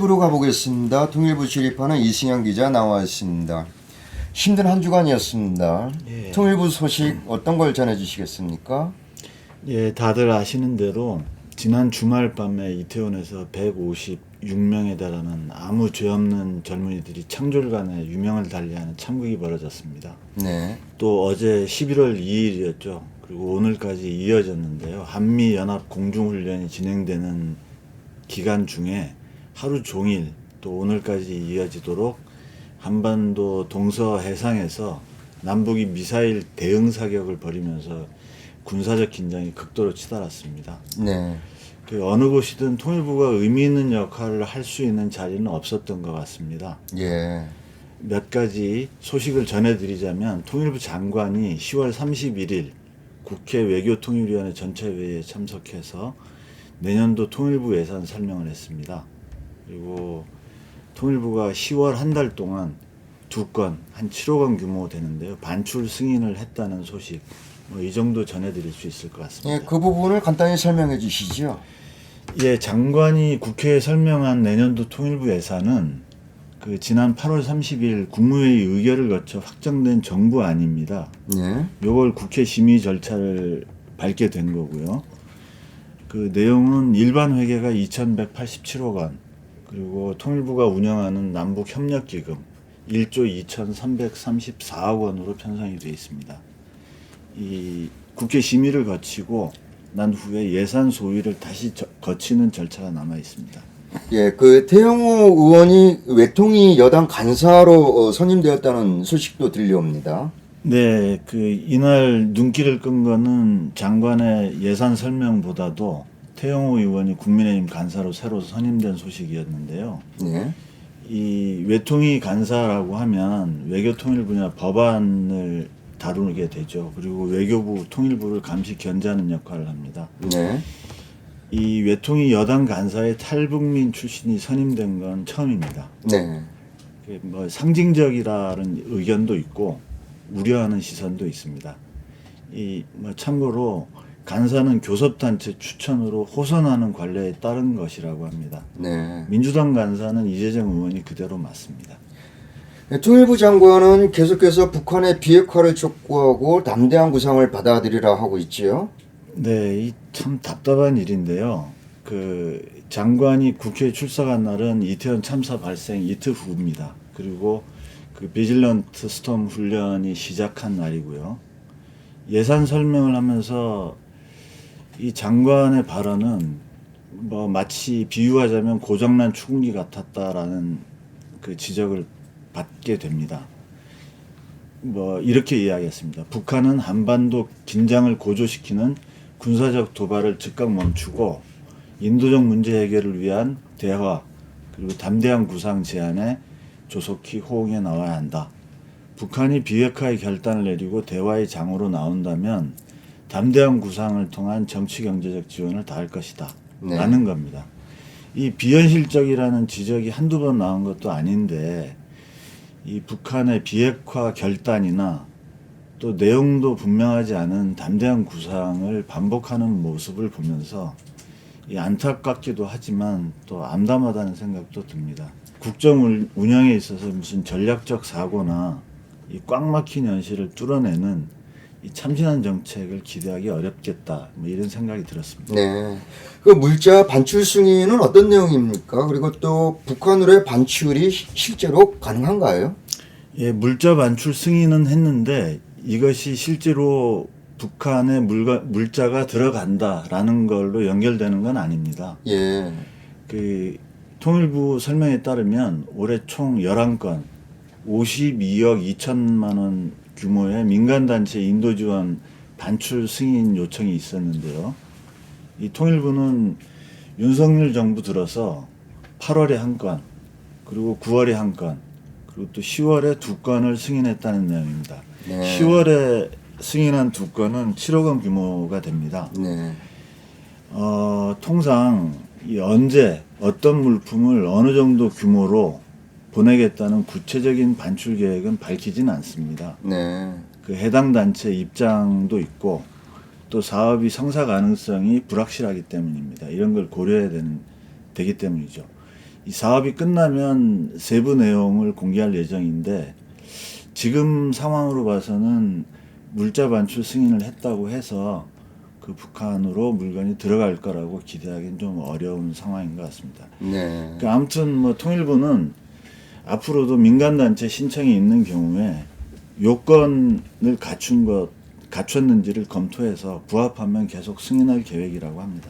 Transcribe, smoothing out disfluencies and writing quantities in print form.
통일부로 가보겠습니다. 통일부 출입하는 이승현 기자 나와 있습니다. 힘든 한 주간이었습니다. 예. 통일부 소식 어떤 걸 전해주시겠습니까? 예, 다들 아시는 대로 지난 주말 밤에 이태원에서 156명에 달하는 아무 죄 없는 젊은이들이 창졸간에 유명을 달리하는 참극이 벌어졌습니다. 네. 또 어제 11월 2일이었죠. 그리고 오늘까지 이어졌는데요. 한미연합 공중훈련이 진행되는 기간 중에 하루 종일 또 오늘까지 이어지도록 한반도 동서해상에서 남북이 미사일 대응 사격을 벌이면서 군사적 긴장이 극도로 치달았습니다. 네. 그 어느 곳이든 통일부가 의미 있는 역할을 할 수 있는 자리는 없었던 것 같습니다. 예. 몇 가지 소식을 전해드리자면 통일부 장관이 10월 31일 국회 외교통일위원회 전체회의에 참석해서 내년도 통일부 예산 설명을 했습니다. 그리고 통일부가 10월 한 달 동안 2건 한 7억 원 규모 되는데요. 반출 승인을 했다는 소식 이 정도 전해드릴 수 있을 것 같습니다. 예, 그 부분을 간단히 설명해 주시죠. 예, 장관이 국회에 설명한 내년도 통일부 예산은 그 지난 8월 30일 국무회의 의결을 거쳐 확정된 정부안입니다. 예. 요걸 국회 심의 절차를 밟게 된 거고요. 그 내용은 일반 회계가 2,187억 원, 그리고 통일부가 운영하는 남북협력기금 1조 2,334억 원으로 편성이 되어 있습니다. 이 국회 심의를 거치고 난 후에 예산 소위를 다시 거치는 절차가 남아 있습니다. 예, 그 태영호 의원이 외통위 여당 간사로 선임되었다는 소식도 들려옵니다. 네, 그 이날 눈길을 끈 거는 장관의 예산 설명보다도 태영호 의원이 국민의힘 간사로 새로 선임된 소식이었는데요. 네. 이 외통위 간사라고 하면 외교통일 분야 법안을 다루게 되죠. 그리고 외교부 통일부를 감시 견제하는 역할을 합니다. 네. 이 외통위 여당 간사의 탈북민 출신이 선임된 건 처음입니다. 네. 뭐 상징적이라는 의견도 있고 우려하는 시선도 있습니다. 이 뭐 참고로 간사는 교섭단체 추천으로 호선하는 관례에 따른 것이라고 합니다. 네. 민주당 간사는 이재정 의원이 그대로 맞습니다. 통일부 장관은 계속해서 북한의 비핵화를 촉구하고 담대한 구상을 받아들이라 하고 있지요. 네, 이 참 답답한 일인데요. 그 장관이 국회에 출석한 날은 이태원 참사 발생 이틀 후입니다. 그리고 그 비질런트 스톰 훈련이 시작한 날이고요. 예산 설명을 하면서 이 장관의 발언은 뭐 마치 비유하자면 고장난 추궁기 같았다라는 그 지적을 받게 됩니다. 뭐 이렇게 이야기했습니다. 북한은 한반도 긴장을 고조시키는 군사적 도발을 즉각 멈추고 인도적 문제 해결을 위한 대화 그리고 담대한 구상 제안에 조속히 호응해 나와야 한다. 북한이 비핵화의 결단을 내리고 대화의 장으로 나온다면 담대한 구상을 통한 정치 경제적 지원을 다할 것이다. 네. 라는 겁니다. 이 비현실적이라는 지적이 한두 번 나온 것도 아닌데 이 북한의 비핵화 결단이나 또 내용도 분명하지 않은 담대한 구상을 반복하는 모습을 보면서 이 안타깝기도 하지만 또 암담하다는 생각도 듭니다. 국정 운영에 있어서 무슨 전략적 사고나 이 꽉 막힌 현실을 뚫어내는 이 참신한 정책을 기대하기 어렵겠다. 뭐 이런 생각이 들었습니다. 네. 그 물자 반출 승인은 어떤 내용입니까? 그리고 또 북한으로의 반출이 실제로 가능한가요? 예, 물자 반출 승인은 했는데 이것이 실제로 북한의 물자가 들어간다라는 걸로 연결되는 건 아닙니다. 예. 그 통일부 설명에 따르면 올해 총 11건 52억 2천만 원 규모의 민간단체 인도 지원 반출 승인 요청이 있었는데요. 이 통일부는 윤석열 정부 들어서 8월에 한 건, 그리고 9월에 한 건, 그리고 또 10월에 2건을 승인했다는 내용입니다. 네. 10월에 승인한 2건은 7억 원 규모가 됩니다. 네. 통상 언제 어떤 물품을 어느 정도 규모로 보내겠다는 구체적인 반출 계획은 밝히진 않습니다. 네. 그 해당 단체 입장도 있고 또 사업이 성사 가능성이 불확실하기 때문입니다. 이런 걸 고려해야 되기 때문이죠. 이 사업이 끝나면 세부 내용을 공개할 예정인데 지금 상황으로 봐서는 물자 반출 승인을 했다고 해서 그 북한으로 물건이 들어갈 거라고 기대하기는 좀 어려운 상황인 것 같습니다. 네. 그러니까 아무튼 뭐 통일부는 앞으로도 민간단체 신청이 있는 경우에 요건을 갖췄는지를 검토해서 부합하면 계속 승인할 계획이라고 합니다.